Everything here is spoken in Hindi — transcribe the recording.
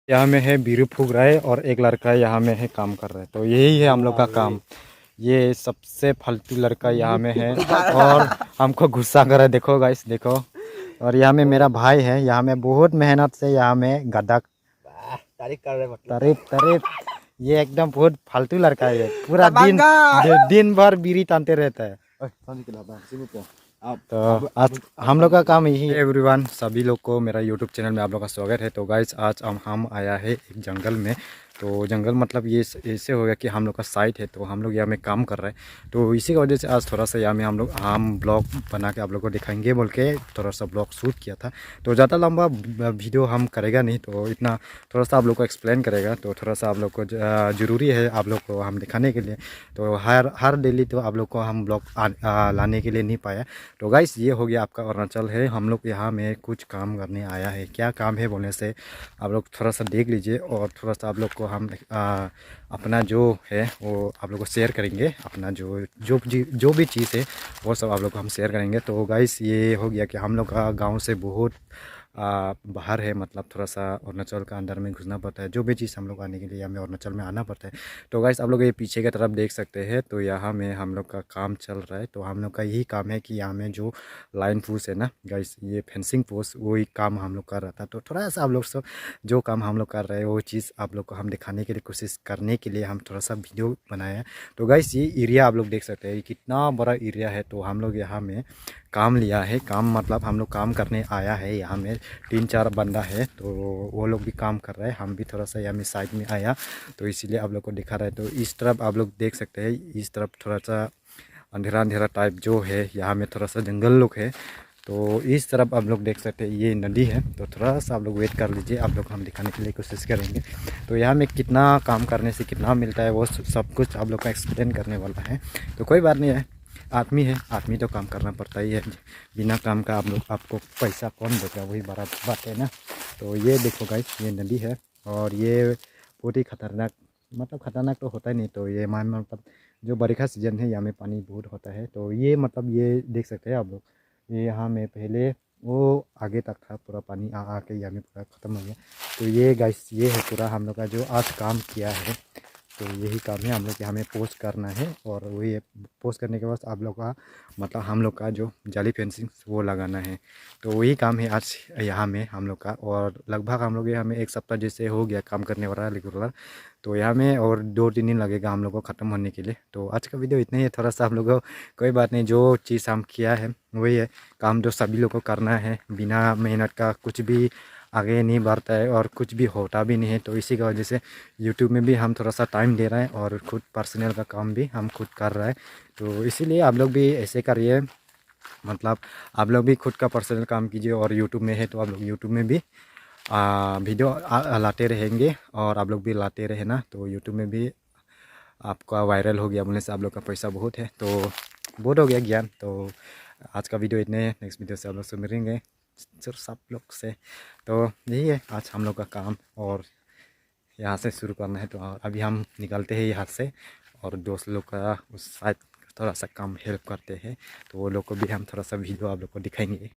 यहाँ में है बीरू फूक रहा है और एक लड़का यहाँ में है काम कर रहा है। तो यही है हम लोग का काम। ये सबसे फालतू लड़का यहाँ में है और हमको गुस्सा कर रहा है। देखो गाइस देखो। और यहाँ में मेरा भाई है। यहाँ में बहुत मेहनत से यहाँ में गड्ढा तारीफ कर रहे, तारीफ तारीफ। ये एकदम बहुत फालतू लड़का है। पूरा दिन भर बीड़ी तानते रहता है। तो आज हम लोग का काम यही है। एवरीवन, सभी लोग को मेरा यूट्यूब चैनल में आप लोग का स्वागत है। तो गाइस आज हम आया है एक जंगल में। तो जंगल मतलब ये ऐसे हो गया कि हम लोग का साइट है, तो हम लोग यहाँ में काम कर रहे हैं। तो इसी की वजह से आज थोड़ा सा यहाँ में हम ब्लॉग बना के आप लोग को दिखाएंगे बोल के थोड़ा सा ब्लॉग शूट किया था। तो ज़्यादा लंबा वीडियो हम करेगा नहीं, तो इतना थोड़ा सा आप लोग को एक्सप्लेन करेगा। तो थोड़ा सा आप लोग को ज़रूरी है आप लोग को हम दिखाने के लिए। तो हर डेली तो आप लोग को हम ब्लॉग लाने के लिए नहीं पाया। तो गाइस ये हो गया आपका अरुणाचल है। हम लोग यहाँ में कुछ काम करने आया है। क्या काम है बोलने से आप लोग थोड़ा सा देख लीजिए और थोड़ा सा आप लोग को हम अपना जो है वो आप लोग को शेयर करेंगे। अपना जो भी चीज़ है वो सब आप लोग को हम शेयर करेंगे। तो गाइस ये हो गया कि हम लोग का गाँव से बहुत बाहर है, मतलब थोड़ा सा अरुणाचल का अंदर में घुसना पड़ता है। जो भी चीज़ हम लोग आने के लिए हमें अरुणाचल में आना पड़ता है। तो गाइस आप लोग ये पीछे की तरफ देख सकते हैं। तो यहाँ में हम लोग का काम चल रहा है। तो हम लोग का यही काम है कि यहाँ में जो लाइन पोस्ट है ना गाइस, ये फेंसिंग पोस्ट वही काम हम लोग कर रहा था। तो थोड़ा सा आप लोग सब जो काम हम लोग कर रहे हैं वो चीज़ आप लोग को हम दिखाने के लिए कोशिश करने के लिए हम थोड़ा सा वीडियो बनाया है। तो गाइस ये एरिया आप लोग देख सकते हैं कितना बड़ा एरिया है। तो हम लोग यहाँ में काम लिया है। काम मतलब हम लोग काम करने आया है। यहाँ में 3-4 बंदा है, तो वो लोग भी काम कर रहे हैं। हम भी थोड़ा सा यहाँ में साइड में आया, तो इसीलिए आप लोग को दिखा रहा है। तो इस तरफ आप लोग देख सकते हैं, इस तरफ थोड़ा सा अंधेरा अंधेरा टाइप जो है, यहाँ में थोड़ा सा जंगल लोग है। तो इस तरफ आप लोग देख सकते हैं ये नदी है। तो थोड़ा सा आप लोग वेट कर लीजिए, आप लोग हम दिखाने के लिए कोशिश करेंगे। तो यहाँ में कितना काम करने से कितना मिलता है वो सब कुछ आप लोग का एक्सप्लेन करने वाला है। तो कोई बात नहीं है, आदमी है, आदमी तो काम करना पड़ता ही है। बिना काम का आप लोग आपको पैसा कौन देगा, वही बड़ा बात है ना। तो ये देखो गाइस, ये नदी है और ये बहुत ही खतरनाक, मतलब खतरनाक तो होता ही नहीं। तो ये मान मतलब जो बरखा सीजन है यहाँ में पानी बहुत होता है। तो ये मतलब ये देख सकते हैं आप लोग, ये यहाँ में पहले वो आगे तक था पूरा पानी आ आके यहाँ में पूरा ख़त्म हो गया। तो ये गाइस ये है पूरा हम लोग का जो आज काम किया है। तो यही काम है, हम लोग यहाँ में पोस्ट करना है और वही पोस्ट करने के बाद आप लोग का मतलब हम लोग का जो जाली फेंसिंग वो लगाना है। तो वही काम है आज यहाँ में हम लोग का। और लगभग हम लोग यहाँ में 1 सप्ताह जैसे हो गया काम करने वाला रेगुलर। तो यहाँ में और 2-3 दिन लगेगा हम लोग को ख़त्म होने के लिए। तो आज का वीडियो इतना ही है। थोड़ा सा हम लोग को कोई बात नहीं, जो चीज़ हम किया है वही है काम जो सभी लोग को करना है। बिना मेहनत का कुछ भी आगे नहीं बढ़ता है और कुछ भी होता भी नहीं है। तो इसी की वजह से यूट्यूब में भी हम थोड़ा सा टाइम दे रहे हैं और खुद पर्सनल का काम भी हम खुद कर रहे हैं। तो इसीलिए आप लोग भी ऐसे करिए, मतलब आप लोग भी खुद का पर्सनल काम कीजिए। और यूट्यूब में है तो आप लोग यूट्यूब में भी वीडियो लाते रहेंगे और आप लोग भी लाते रहे ना। तो यूट्यूब में भी आपका वायरल हो गया बोलने से आप लोग का पैसा बहुत है। तो बहुत हो गया ज्ञान। तो आज का वीडियो इतने, नेक्स्ट वीडियो से आप लोग से मिलेंगे सिर्फ सब लोग से। तो यही है आज हम लोग का काम और यहाँ से शुरू करना है। तो अभी हम निकलते हैं यहाँ से और दोस्त लोग का उस साइड थोड़ा सा काम हेल्प करते हैं। तो वो लोग को भी हम थोड़ा सा वीडियो आप लोग को दिखाएंगे।